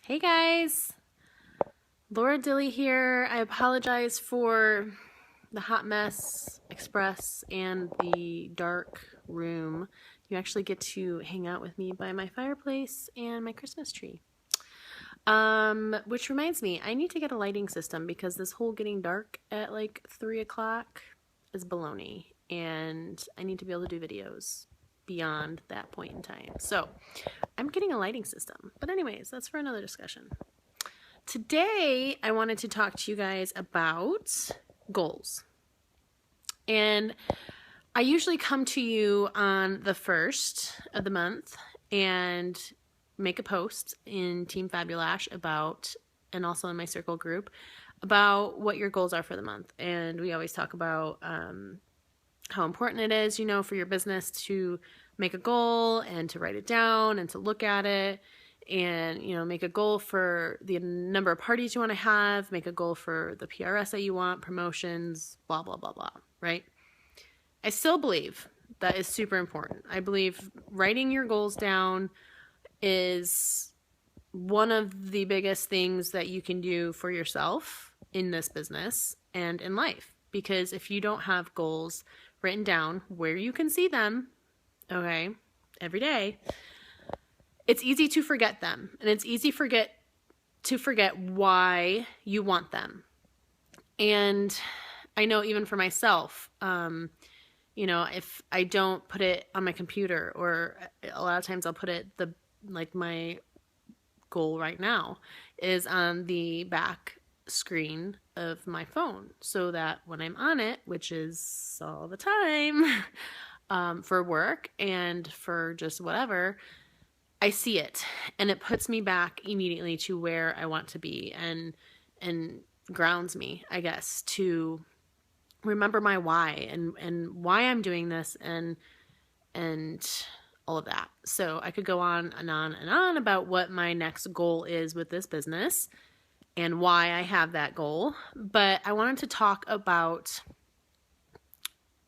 Hey guys, Laura Dilly here. I apologize for the hot mess express and the dark room. You actually get to hang out with me by my fireplace and my Christmas tree. Which reminds me, I need to get a lighting system because this whole getting dark at like 3 o'clock is baloney, and I need to be able to do videos beyond that point in time. So I'm getting a lighting system. But anyways, that's for another discussion. Today, I wanted to talk to you guys about goals. And I usually come to you on the 1st of the month and make a post in Team Fabulash about, and also in my circle group, about what your goals are for the month. And we always talk about how important it is, for your business to make a goal and to write it down and to look at it and, make a goal for the number of parties you want to have, make a goal for the PRS that you want, promotions, blah, blah, blah, blah, right? I still believe that is super important. I believe writing your goals down is one of the biggest things that you can do for yourself in this business and in life. Because if you don't have goals written down where you can see them, okay, every day, it's easy to forget them. And it's easy to forget why you want them. And I know even for myself, if I don't put it on my computer, or a lot of times I'll put it, my goal right now is on the back screen of my phone, so that when I'm on it, which is all the time, for work and for just whatever, I see it and it puts me back immediately to where I want to be and grounds me, I guess, to remember my why and why I'm doing this and all of that. So I could go on and on and on about what my next goal is with this business and why I have that goal. But I wanted to talk about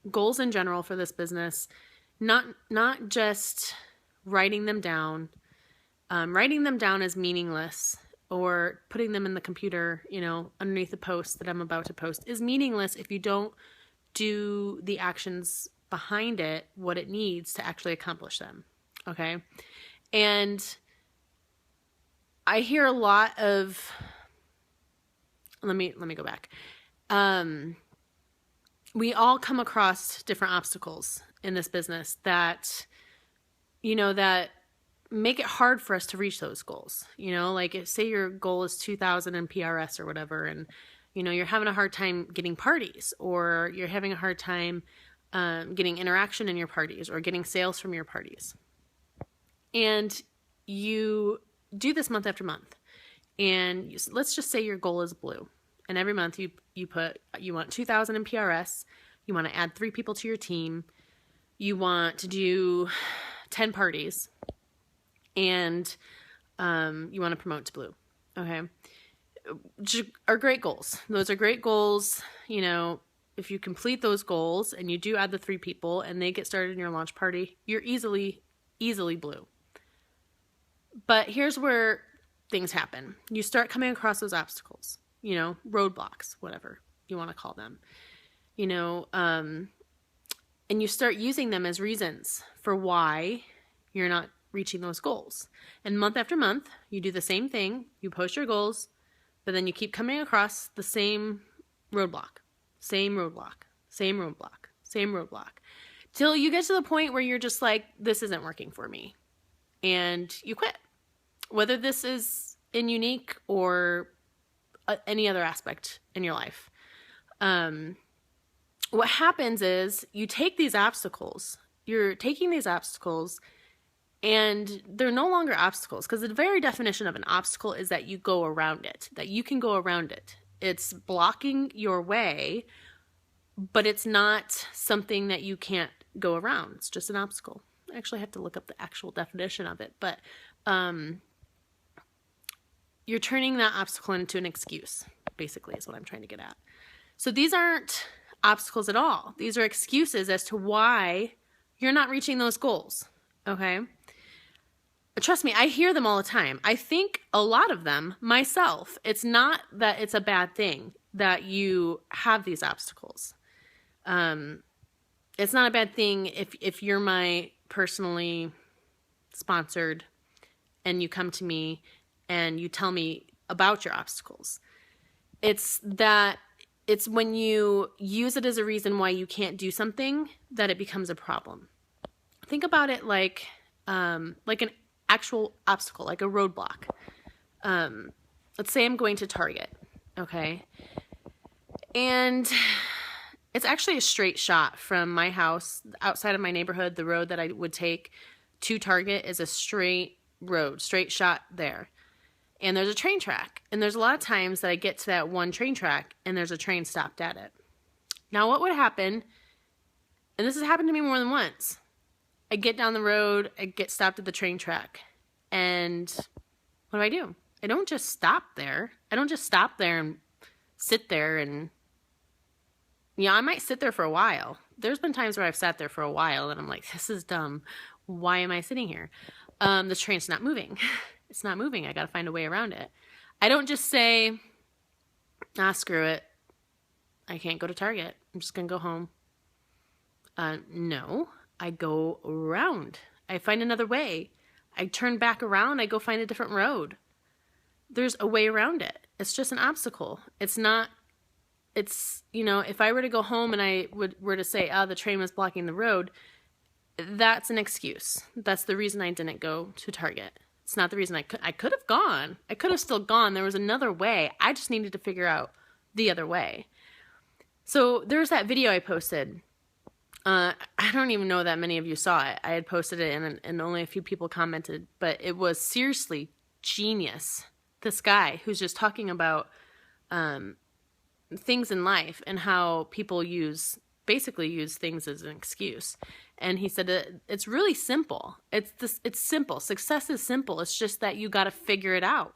goals in general for this business, not just writing them down. Writing them down is meaningless, or putting them in the computer, underneath the post that I'm about to post is meaningless if you don't do the actions behind it, what it needs to actually accomplish them. Okay. And I hear a lot of, let me go back. We all come across different obstacles in this business that, that make it hard for us to reach those goals. Say your goal is 2,000 in PRS or whatever, and, you're having a hard time getting parties, or you're having a hard time getting interaction in your parties or getting sales from your parties. And you do this month after month. And let's just say your goal is blue. And every month you want 2,000 in PRS. You want to add 3 people to your team. You want to do 10 parties. And you want to promote to blue. Okay. Which are great goals. Those are great goals. If you complete those goals and you do add the 3 people and they get started in your launch party, you're easily blue. But here's where things happen. You start coming across those obstacles, roadblocks, whatever you want to call them, and you start using them as reasons for why you're not reaching those goals. And month after month, you do the same thing. You post your goals, but then you keep coming across the same roadblock, till you get to the point where you're just like, this isn't working for me. And you quit. Whether this is in Younique or any other aspect in your life. What happens is you take these obstacles, and they're no longer obstacles, because the very definition of an obstacle is that you go around it, that you can go around it. It's blocking your way, but it's not something that you can't go around. It's just an obstacle. I actually have to look up the actual definition of it, but you're turning that obstacle into an excuse, basically, is what I'm trying to get at. So these aren't obstacles at all. These are excuses as to why you're not reaching those goals, okay? trust me, I hear them all the time. I think a lot of them myself. It's not that it's a bad thing that you have these obstacles. It's not a bad thing if you're my personally sponsored and you come to me and you tell me about your obstacles. It's when you use it as a reason why you can't do something that it becomes a problem. Think about it like an actual obstacle, like a roadblock. Let's say I'm going to Target, okay? And it's actually a straight shot from my house, outside of my neighborhood. The road that I would take to Target is a straight road, straight shot there. And there's a train track. And there's a lot of times that I get to that one train track and there's a train stopped at it. Now what would happen, and this has happened to me more than once, I get down the road, I get stopped at the train track, and what do? I don't just stop there. I don't just stop there and sit there and, I might sit there for a while. There's been times where I've sat there for a while and I'm like, this is dumb. Why am I sitting here? The train's not moving. It's not moving. I got to find a way around it. I don't just say, screw it. I can't go to Target. I'm just going to go home. No, I go around. I find another way. I turn back around. I go find a different road. There's a way around it. It's just an obstacle. It's not, if I were to go home and I were to say, the train was blocking the road, that's an excuse. That's the reason I didn't go to Target. It's not the reason I could have gone. I could have still gone. There was another way. I just needed to figure out the other way. So there's that video I posted. I don't even know that many of you saw it. I had posted it and only a few people commented, but it was seriously genius. This guy who's just talking about things in life and how people basically use things as an excuse. And he said it's really simple. It's simple. Success is simple. It's just that you got to figure it out,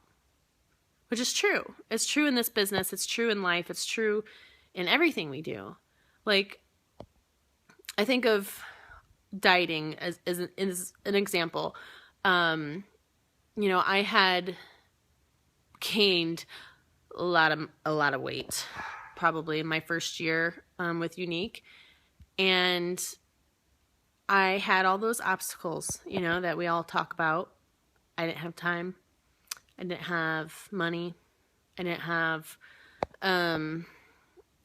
which is true. It's true in this business. It's true in life. It's true in everything we do. Like, I think of dieting as an example. I had gained a lot of weight probably in my first year with Unique, and I had all those obstacles, that we all talk about. I didn't have time. I didn't have money. I didn't have,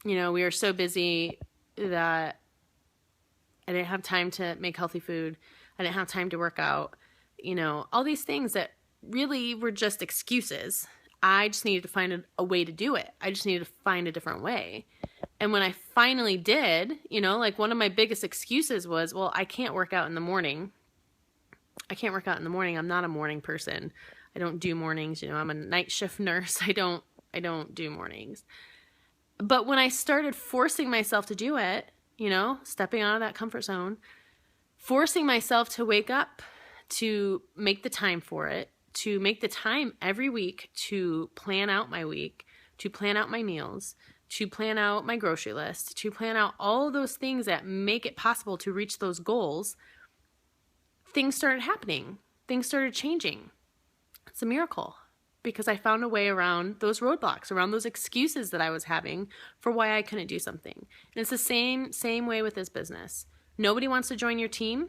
we were so busy that I didn't have time to make healthy food. I didn't have time to work out. All these things that really were just excuses. I just needed to find a way to do it. I just needed to find a different way. And when I finally did, one of my biggest excuses was, well, I can't work out in the morning. I'm not a morning person. I don't do mornings. I'm a night shift nurse. I don't do mornings. But when I started forcing myself to do it, stepping out of that comfort zone, forcing myself to wake up, to make the time for it, to make the time every week to plan out my week, to plan out my meals, to plan out my grocery list, to plan out all of those things that make it possible to reach those goals, things started happening. Things started changing. It's a miracle because I found a way around those roadblocks, around those excuses that I was having for why I couldn't do something. And it's the same way with this business. Nobody wants to join your team?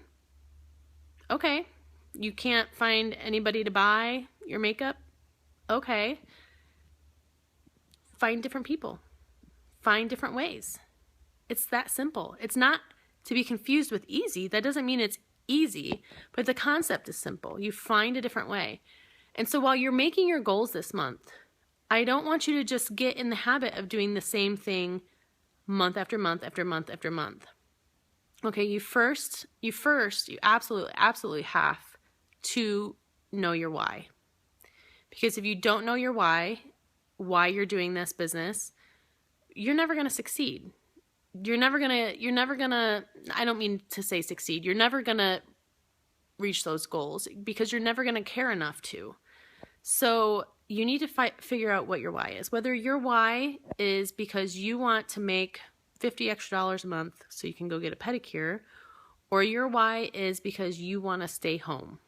Okay. You can't find anybody to buy your makeup? Okay. Find different people. Find different ways. It's that simple. It's not to be confused with easy. That doesn't mean it's easy, but the concept is simple. You find a different way. And so while you're making your goals this month, I don't want you to just get in the habit of doing the same thing month after month after month after month. Okay, you absolutely have to know your why. Because if you don't know your why you're doing this business, you're never going to succeed. You're never going to, I don't mean to say succeed. You're never going to reach those goals because you're never going to care enough to. So you need to figure out what your why is. Whether your why is because you want to make $50 extra a month so you can go get a pedicure, or your why is because you want to stay home.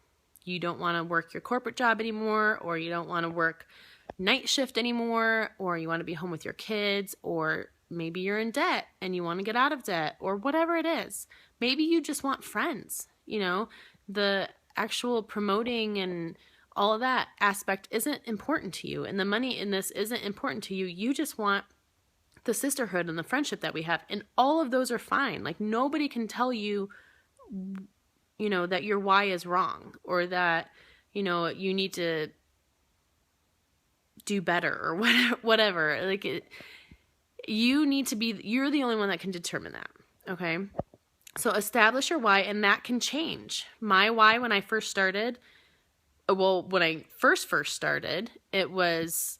you don't want to work your corporate job anymore, or you don't want to work night shift anymore, or you want to be home with your kids, or maybe you're in debt and you want to get out of debt, or whatever it is. Maybe you just want friends. The actual promoting and all of that aspect isn't important to you, and the money in this isn't important to you. You just want the sisterhood and the friendship that we have, and all of those are fine. Like, nobody can tell you, that your why is wrong, or that, you need to do better, or whatever. Like, you're the only one that can determine that. Okay. So establish your why, and that can change. My why when I first started, when I first started, it was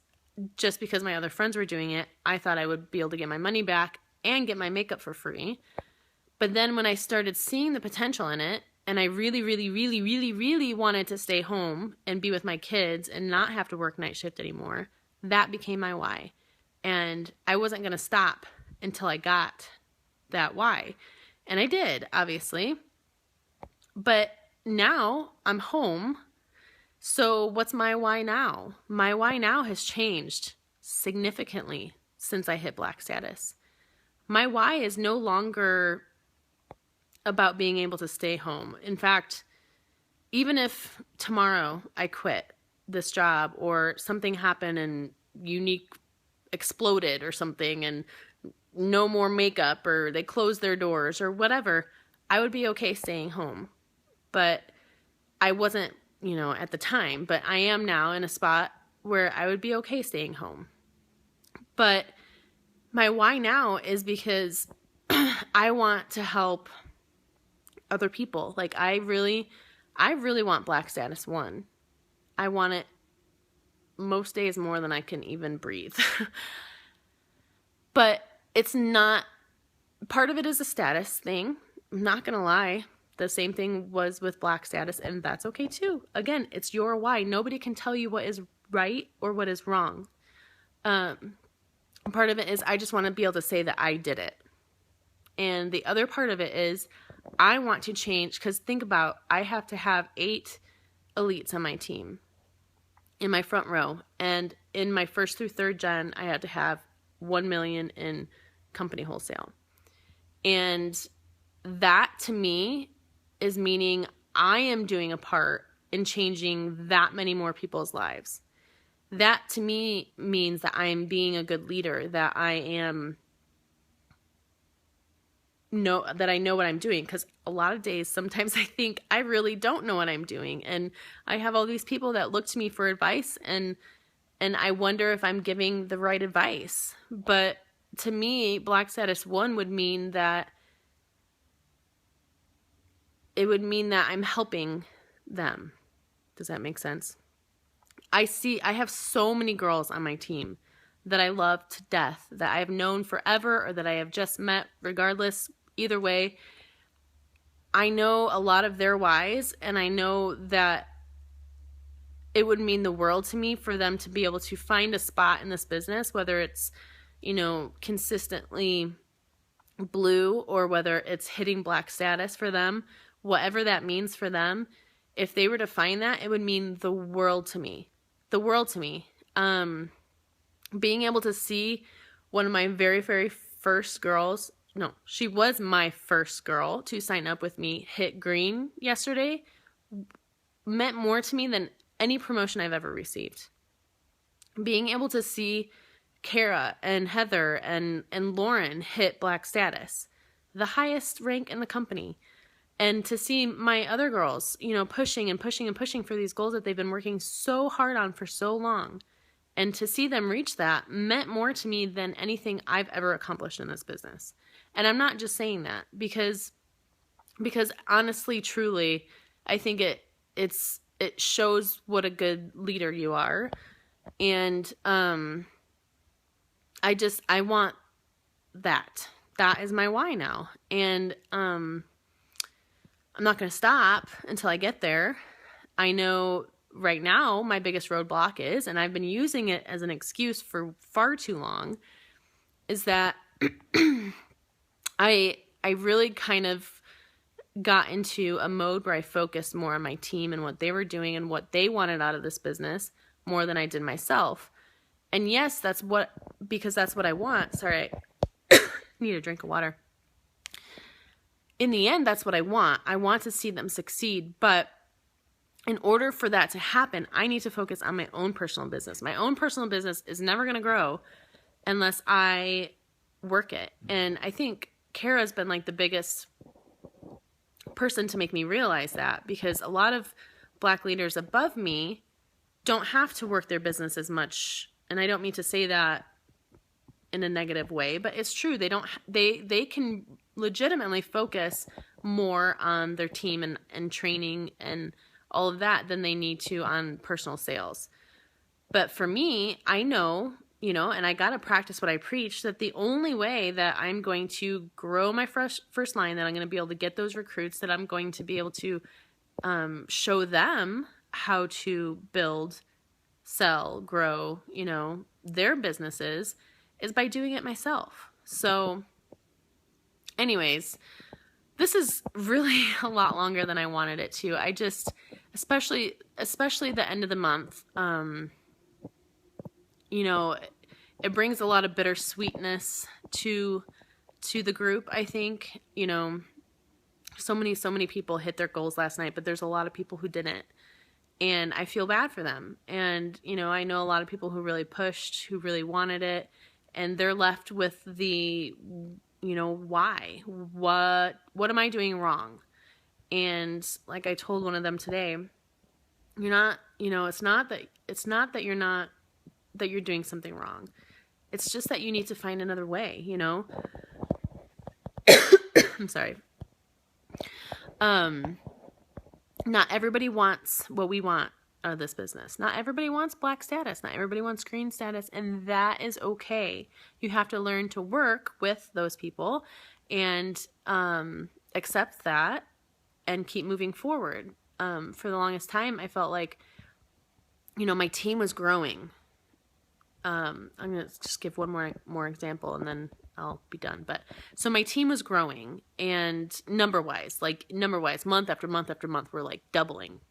just because my other friends were doing it. I thought I would be able to get my money back and get my makeup for free. But then when I started seeing the potential in it, and I really, really, really, really, really wanted to stay home and be with my kids and not have to work night shift anymore, that became my why. And I wasn't going to stop until I got that why. And I did, obviously. But now I'm home. So what's my why now? My why now has changed significantly since I hit Black status. My why is no longer about being able to stay home. In fact, even if tomorrow I quit this job, or something happened and Younique exploded or something, and no more makeup, or they closed their doors, or whatever, I would be okay staying home. But I wasn't, at the time, but I am now in a spot where I would be okay staying home. But my why now is because I want to help other people. Like, I really want Black status 1. I want it most days more than I can even breathe. But it's not, part of it is a status thing. I'm not going to lie. The same thing was with Black status, and that's okay too. Again, it's your why. Nobody can tell you what is right or what is wrong. Part of it is I just want to be able to say that I did it. And the other part of it is I want to change, because think about, I have to have 8 elites on my team in my front row. And in my 1st through 3rd gen, I had to have 1 million in company wholesale. And that to me is meaning I am doing a part in changing that many more people's lives. That to me means that I am being a good leader, that I know what I'm doing. Because a lot of days, sometimes I think I really don't know what I'm doing. And I have all these people that look to me for advice, and I wonder if I'm giving the right advice. But to me, Black status 1 would mean that I'm helping them. Does that make sense? I have so many girls on my team that I love to death, that I have known forever, or that I have just met. Regardless, either way, I know a lot of their whys, and I know that it would mean the world to me for them to be able to find a spot in this business, whether it's, consistently blue, or whether it's hitting Black status for them, whatever that means for them. If they were to find that, it would mean the world to me. The world to me. Being able to see one of my very, very first girls, she was my first girl to sign up with me, hit green yesterday, meant more to me than any promotion I've ever received. Being able to see Kara and Heather and Lauren hit Black status, the highest rank in the company. And to see my other girls, pushing and pushing and pushing for these goals that they've been working so hard on for so long. And to see them reach that meant more to me than anything I've ever accomplished in this business. And I'm not just saying that because honestly, truly, I think it shows what a good leader you are. And I want that. That is my why now. And I'm not going to stop until I get there. I know right now my biggest roadblock is, and I've been using it as an excuse for far too long, is that I really kind of got into a mode where I focused more on my team and what they were doing and what they wanted out of this business more than I did myself. And yes, because that's what I want. Sorry, I need a drink of water. In the end, that's what I want. I want to see them succeed. But in order for that to happen, I need to focus on my own personal business. My own personal business is never going to grow unless I work it. And I think Kara's been like the biggest person to make me realize that, because a lot of Black leaders above me don't have to work their business as much. And I don't mean to say that in a negative way, but it's true. They can legitimately focus more on their team and training and all of that than they need to on personal sales. But for me, I know, and I got to practice what I preach, that the only way that I'm going to grow my first line, that I'm going to be able to get those recruits, that I'm going to be able to show them how to build, sell, grow, their businesses, is by doing it myself. So anyways, this is really a lot longer than I wanted it to. I just, especially the end of the month, it brings a lot of bittersweetness to the group. I think, so many people hit their goals last night, but there's a lot of people who didn't. And I feel bad for them. And, I know a lot of people who really pushed, who really wanted it, and they're left with the, why? What am I doing wrong? And like I told one of them today, you're not, it's not that you're doing something wrong. It's just that you need to find another way, I'm sorry. Not everybody wants what we want out of this business. Not everybody wants Black status. Not everybody wants green status, and that is okay. You have to learn to work with those people and accept that and keep moving forward. For the longest time, I felt like, my team was growing. I'm going to just give one more example and then I'll be done. But so my team was growing, and number-wise, month after month after month, we're like doubling,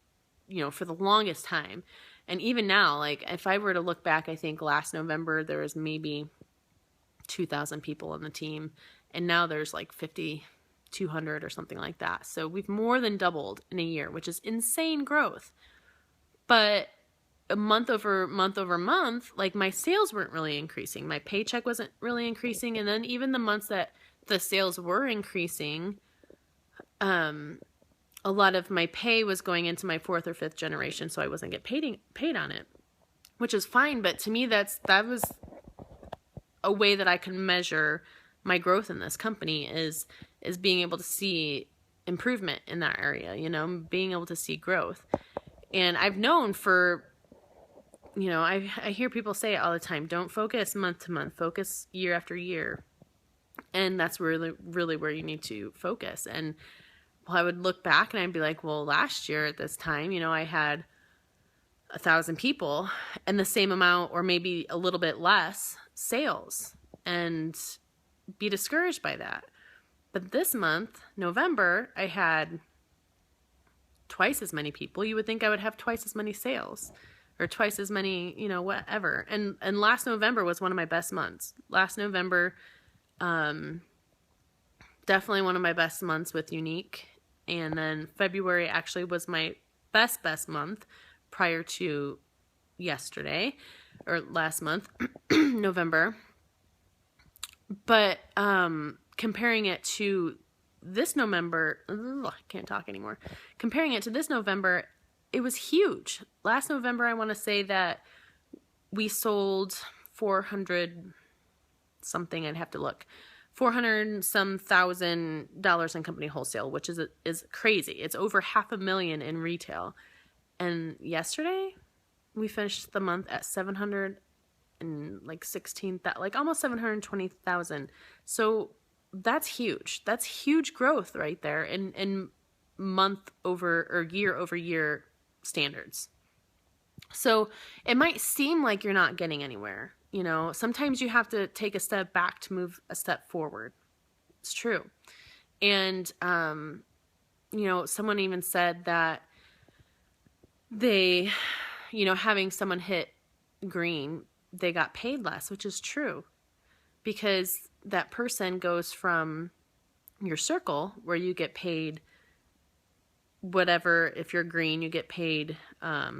for the longest time. And even now, like if I were to look back, I think last November there was maybe 2,000 people on the team, and now there's like 5,200 or something like that. So we've more than doubled in a year, which is insane growth. But month over month, like my sales weren't really increasing. My paycheck wasn't really increasing. And then even the months that the sales were increasing, a lot of my pay was going into my 4th or 5th generation. So I wasn't getting paid on it, which is fine. But to me, that was a way that I can measure my growth in this company is being able to see improvement in that area, being able to see growth. And I've known for, I hear people say it all the time, don't focus month to month, focus year after year. And that's really, really where you need to focus. And I would look back and I'd be like, well, last year at this time, I had 1,000 people and the same amount or maybe a little bit less sales, and be discouraged by that. But this month, November, I had twice as many people. You would think I would have twice as many sales or twice as many, whatever. And last November was one of my best months. Last November, definitely one of my best months with Younique. And then February actually was my best month prior to yesterday or last month, November. But comparing it to this November, I can't talk anymore. Comparing it to this November, it was huge. Last November, I want to say that we sold 400 something. I'd have to look. $400 some dollars in company wholesale, which is crazy. It's over $500,000 in retail. And yesterday, we finished the month at 716, like almost 720,000. So that's huge. That's huge growth right there in month over or year over year standards. So it might seem like you're not getting anywhere. Sometimes you have to take a step back to move a step forward. It's true. And someone even said that they, having someone hit green, they got paid less, which is true, because that person goes from your circle where you get paid whatever. If you're green, you get paid, I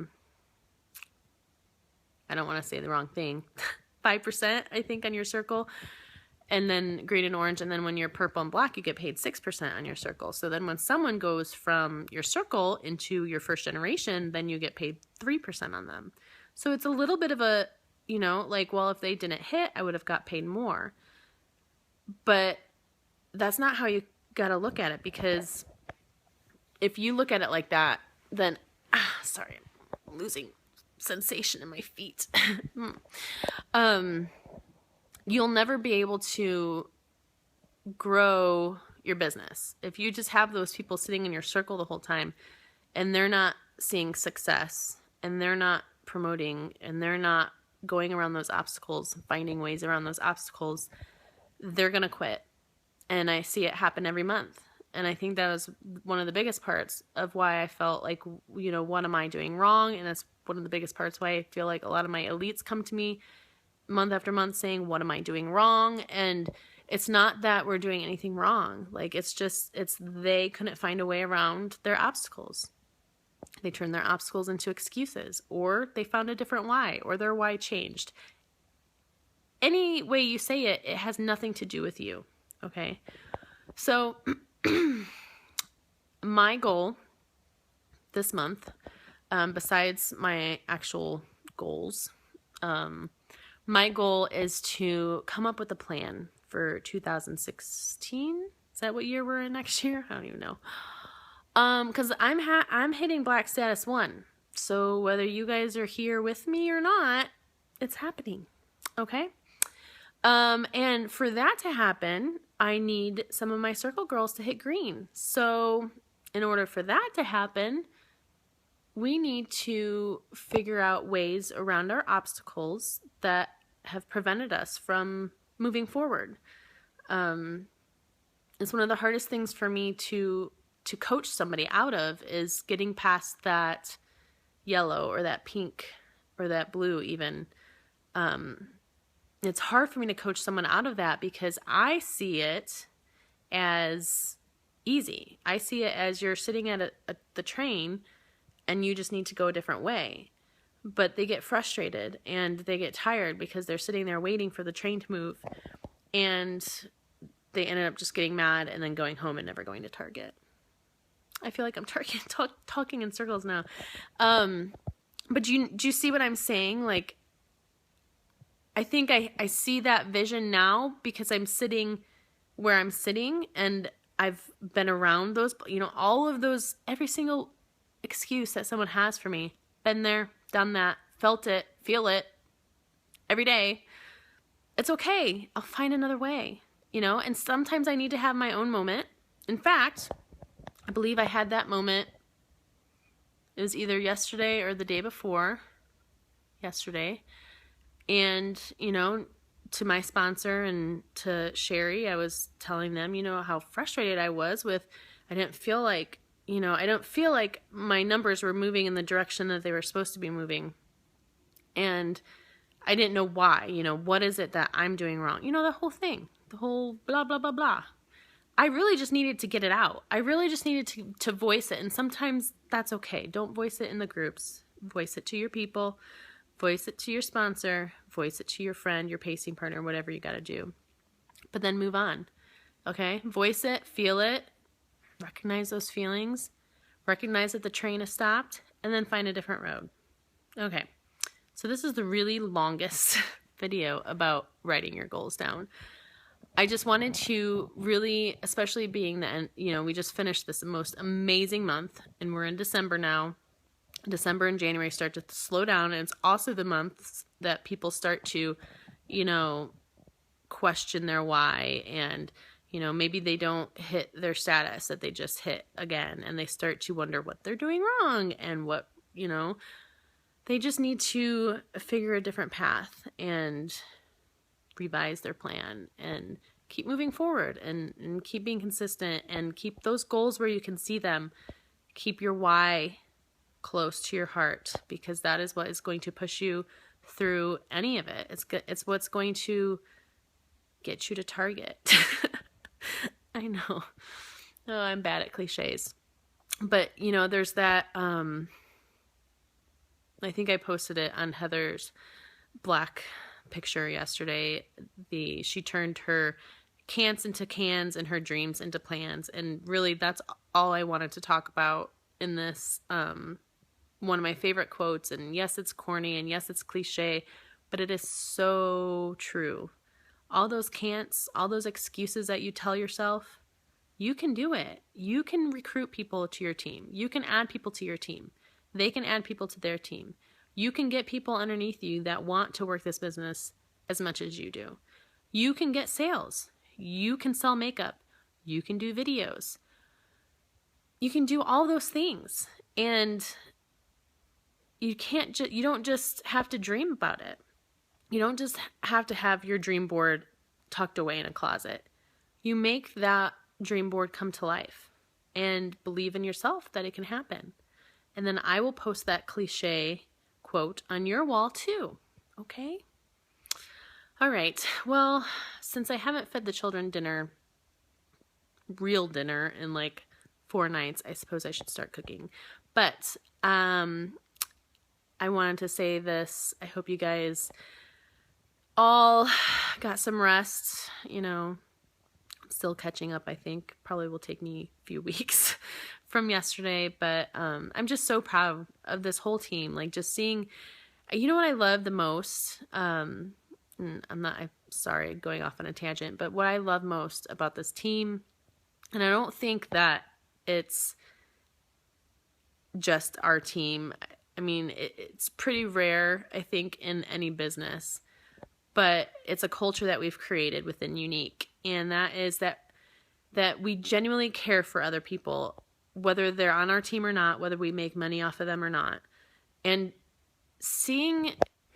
don't want to say the wrong thing, 5%, I think, on your circle, and then green and orange. And then when you're purple and black, you get paid 6% on your circle. So then when someone goes from your circle into your first generation, then you get paid 3% on them. So it's a little bit of a, well, if they didn't hit, I would have got paid more. But that's not how you got to look at it, because if you look at it like that, then, sorry, I'm losing sensation in my feet. You'll never be able to grow your business. If you just have those people sitting in your circle the whole time and they're not seeing success and they're not promoting and they're not going around those obstacles, finding ways around those obstacles, they're going to quit. And I see it happen every month. And I think that was one of the biggest parts of why I felt like, what am I doing wrong? And that's one of the biggest parts why I feel like a lot of my elites come to me month after month saying, what am I doing wrong? And it's not that we're doing anything wrong. Like, it's they couldn't find a way around their obstacles. They turned their obstacles into excuses, or they found a different why, or their why changed. Any way you say it, it has nothing to do with you. Okay. So my goal this month, besides my actual goals, my goal is to come up with a plan for 2016. Is that what year we're in next year? I don't even know. Because I'm hitting Black Status 1. So whether you guys are here with me or not, it's happening. Okay? And for that to happen, I need some of my circle girls to hit green. So in order for that to happen, we need to figure out ways around our obstacles that have prevented us from moving forward. It's one of the hardest things for me to coach somebody out of, is getting past that yellow or that pink or that blue even. It's hard for me to coach someone out of that because I see it as easy. I see it as you're sitting at the train and you just need to go a different way. But they get frustrated and they get tired because they're sitting there waiting for the train to move. And they ended up just getting mad and then going home and never going to Target. I feel like I'm talking in circles now. But do you see what I'm saying? Like, I think I see that vision now because I'm sitting where I'm sitting and I've been around those, all of those, every single excuse that someone has for me. Been there, done that, felt it, feel it every day. It's okay. I'll find another way, and sometimes I need to have my own moment. In fact, I believe I had that moment. It was either yesterday or the day before yesterday. And, to my sponsor and to Sherry, I was telling them, how frustrated I was with, I didn't feel like my numbers were moving in the direction that they were supposed to be moving. And I didn't know why, what is it that I'm doing wrong? The whole thing, the whole blah, blah, blah, blah. I really just needed to get it out. I really just needed to voice it. And sometimes that's okay. Don't voice it in the groups. Voice it to your people. Voice it to your sponsor. Voice it to your friend, your pacing partner, whatever you got to do. But then move on. Okay? Voice it. Feel it. Recognize those feelings. Recognize that the train has stopped. And then find a different road. Okay. So this is the really longest video about writing your goals down. I just wanted to really, especially being that, we just finished this most amazing month and we're in December now. December and January start to slow down, and it's also the months that people start to, question their why, and, maybe they don't hit their status that they just hit again, and they start to wonder what they're doing wrong and what, they just need to figure a different path and revise their plan and keep moving forward and keep being consistent and keep those goals where you can see them. Keep your why close to your heart, because that is what is going to push you through any of it. It's what's going to get you to target. I know. Oh, I'm bad at cliches. But, there's that, I think I posted it on Heather's Black picture yesterday. She turned her can'ts into cans and her dreams into plans. And really, that's all I wanted to talk about in this, one of my favorite quotes. And yes, it's corny, and yes, it's cliche, but it is so true. All those can'ts, all those excuses that you tell yourself, you can do it. You can recruit people to your team. You can add people to your team. They can add people to their team. You can get people underneath you that want to work this business as much as you do. You can get sales. You can sell makeup. You can do videos. You can do all those things. And you don't just have to dream about it. You don't just have to have your dream board tucked away in a closet. You make that dream board come to life and believe in yourself that it can happen. And then I will post that cliche quote on your wall too. Okay? All right. Well, since I haven't fed the children real dinner in like 4 nights, I suppose I should start cooking. But I wanted to say this. I hope you guys all got some rest. Still catching up, I think. Probably will take me a few weeks from yesterday, but I'm just so proud of this whole team. Like, just seeing, what I love the most, I'm sorry, going off on a tangent, but what I love most about this team, and I don't think that it's just our team. I mean, it's pretty rare, I think, in any business, but it's a culture that we've created within Younique. And that is that we genuinely care for other people, whether they're on our team or not, whether we make money off of them or not. And seeing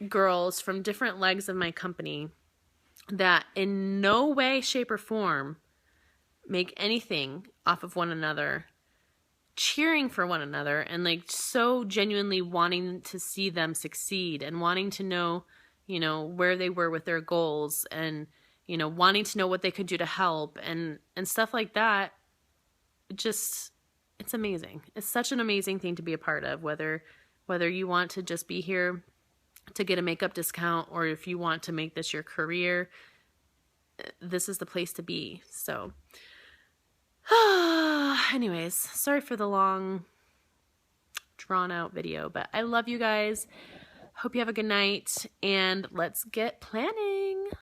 girls from different legs of my company that in no way, shape, or form make anything off of one another, cheering for one another, and like so genuinely wanting to see them succeed and wanting to know, where they were with their goals, and wanting to know what they could do to help and stuff like that. It's amazing. It's such an amazing thing to be a part of, whether you want to just be here to get a makeup discount, or if you want to make this your career, this is the place to be. So, anyways, sorry for the long, drawn out video, but I love you guys. Hope you have a good night, and let's get planning.